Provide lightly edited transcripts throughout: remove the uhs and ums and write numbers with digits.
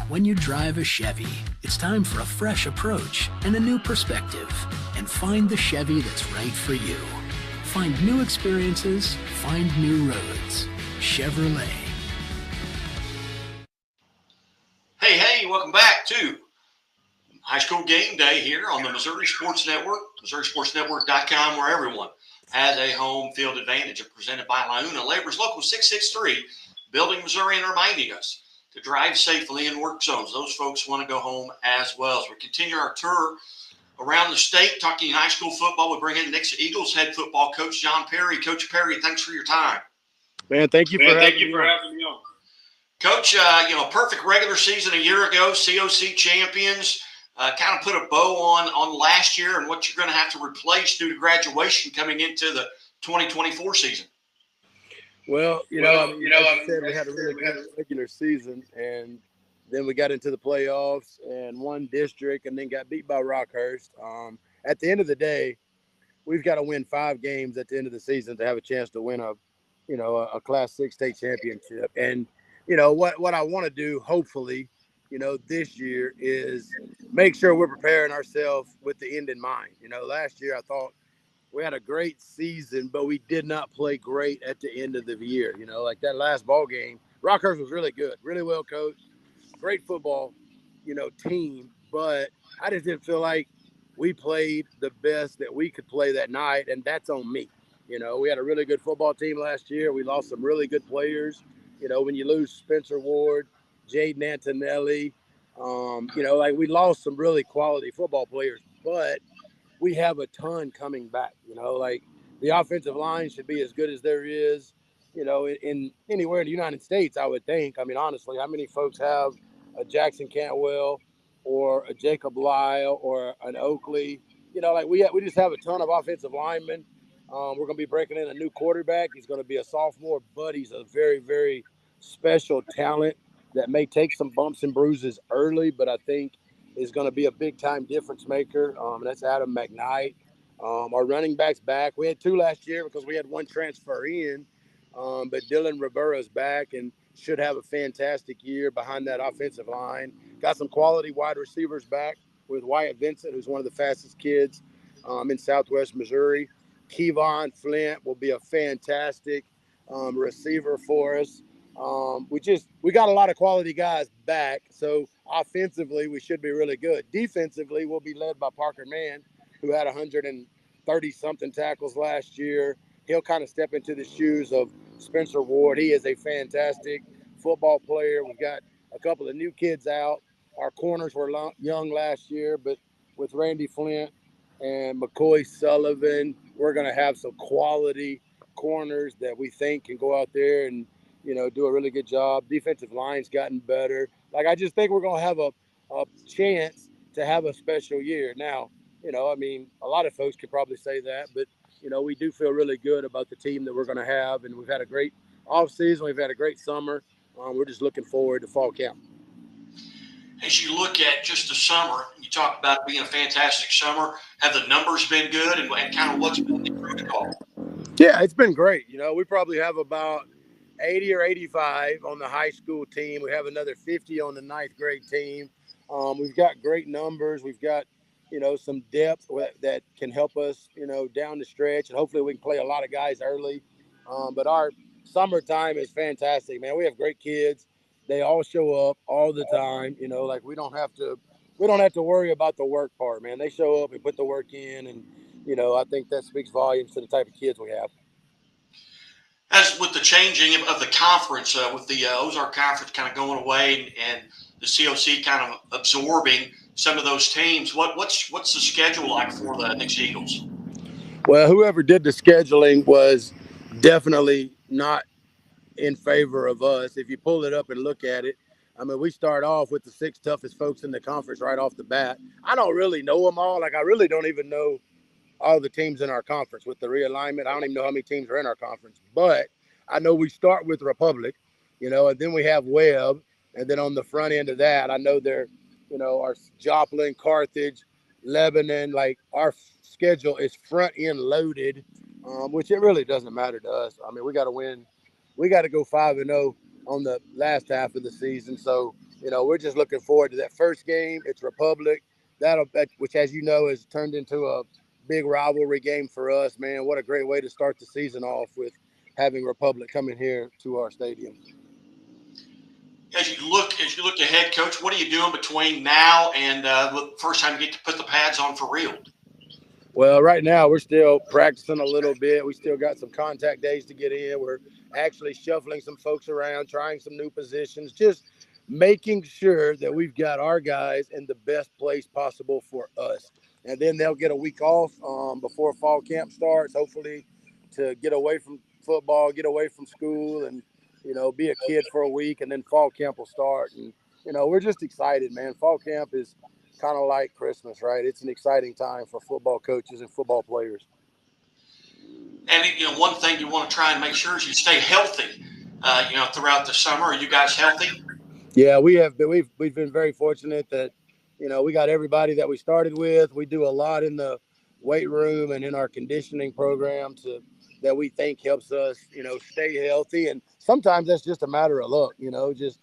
When you drive a Chevy, it's time for a fresh approach and a new perspective. And find the Chevy that's right for you. Find new experiences, find new roads. Chevrolet. Hey, welcome back to High School Game Day here on the Missouri Sports Network, MissouriSportsNetwork.com, where everyone has a home field advantage. Presented by Launa Labor's Local 663, building Missouri and reminding us to drive safely in work zones. Those folks want to go home as well. As we continue our tour around the state, talking high school football, we bring in Nixa Eagles head football coach John Perry. Coach Perry, thanks for your time. Man, thank you for having me on. Coach, perfect regular season a year ago, COC champions, kind of put a bow on last year and what you're going to have to replace due to graduation coming into the 2024 season. Well, as you said, we had a really good regular season, and then we got into the playoffs and won district and then got beat by Rockhurst. At the end of the day, we've got to win 5 games at the end of the season to have a chance to win a Class 6 state championship. And what I want to do, hopefully, this year is make sure we're preparing ourselves with the end in mind. Last year I thought we had a great season, but we did not play great at the end of the year. Like that last ball game, Rockhurst was really good, really well coached, great football, team. But I just didn't feel like we played the best that we could play that night, and that's on me. We had a really good football team last year. We lost some really good players. When you lose Spencer Ward, Jaden Antonelli, we lost some really quality football players, but we have a ton coming back. The offensive line should be as good as there is, in anywhere in the United States, I would think. I mean, honestly, how many folks have a Jackson Cantwell or a Jacob Lyle or an Oakley? We just have a ton of offensive linemen. We're going to be breaking in a new quarterback. He's going to be a sophomore, but he's a very, very special talent that may take some bumps and bruises early, but I think is going to be a big-time difference maker. That's Adam McKnight. Our running back's back. We had 2 last year because we had 1 transfer in, but Dylan Rivera's back and should have a fantastic year behind that offensive line. Got some quality wide receivers back with Wyatt Vincent, who's one of the fastest kids in Southwest Missouri. Kevon Flint will be a fantastic receiver for us. We got a lot of quality guys back, so offensively we should be really good. Defensively, we'll be led by Parker Mann, who had 130-something tackles last year. He'll kind of step into the shoes of Spencer Ward. He is a fantastic football player. We've got a couple of new kids out. Our corners were young last year, but with Randy Flint and McCoy Sullivan, we're going to have some quality corners that we think can go out there and do a really good job. Defensive line's gotten better. I just think we're going to have a chance to have a special year. Now, a lot of folks could probably say that, but, we do feel really good about the team that we're going to have. And we've had a great offseason. We've had a great summer. We're just looking forward to fall camp. As you look at just the summer, you talk about it being a fantastic summer. Have the numbers been good and kind of what's been the protocol? Yeah, it's been great. We probably have about 80 or 85 on the high school team. We have another 50 on the 9th grade team. We've got great numbers. We've got, some depth that can help us, down the stretch. And hopefully we can play a lot of guys early. But our summertime is fantastic, man. We have great kids. They all show up all the time. We don't have to worry about the work part, man. They show up and put the work in. And, I think that speaks volumes to the type of kids we have. As with the changing of the conference, with the Ozark Conference kind of going away and the COC kind of absorbing some of those teams, what's the schedule like for the Nixa Eagles? Well, whoever did the scheduling was definitely not in favor of us. If you pull it up and look at it, we start off with the 6 toughest folks in the conference right off the bat. I don't really know them all. I really don't even know all the teams in our conference with the realignment. I don't even know how many teams are in our conference, but I know we start with Republic, and then we have Webb. And then on the front end of that, I know they're, our Joplin, Carthage, Lebanon, our schedule is front end loaded, which it really doesn't matter to us. We got to win. We got to go 5-0 on the last half of the season. So we're just looking forward to that first game. It's Republic, which, as you know, has turned into a big rivalry game for us. Man, what a great way to start the season off with having Republic coming here to our stadium. As you look ahead, Coach, what are you doing between now and the first time you get to put the pads on for real? Well, right now we're still practicing a little bit. We still got some contact days to get in. We're actually shuffling some folks around, trying some new positions, just making sure that we've got our guys in the best place possible for us. And then they'll get a week off before fall camp starts, hopefully to get away from football, get away from school, and, be a kid for a week. And then fall camp will start. And, we're just excited, man. Fall camp is kind of like Christmas, right? It's an exciting time for football coaches and football players. And, one thing you want to try and make sure is you stay healthy, throughout the summer. Are you guys healthy? Yeah, we have been. We've been very fortunate that, we got everybody that we started with. We do a lot in the weight room and in our conditioning program that we think helps us, stay healthy. And sometimes that's just a matter of luck, just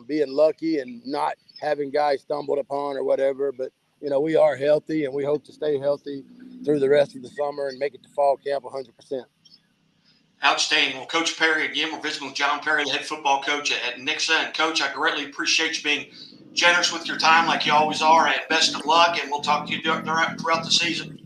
being lucky and not having guys stumbled upon or whatever. But, we are healthy, and we hope to stay healthy through the rest of the summer and make it to fall camp 100%. Outstanding. Well, Coach Perry, again, we're visiting with John Perry, the head football coach at Nixa. And, Coach, I greatly appreciate you being generous with your time like you always are, and best of luck, and we'll talk to you throughout the season.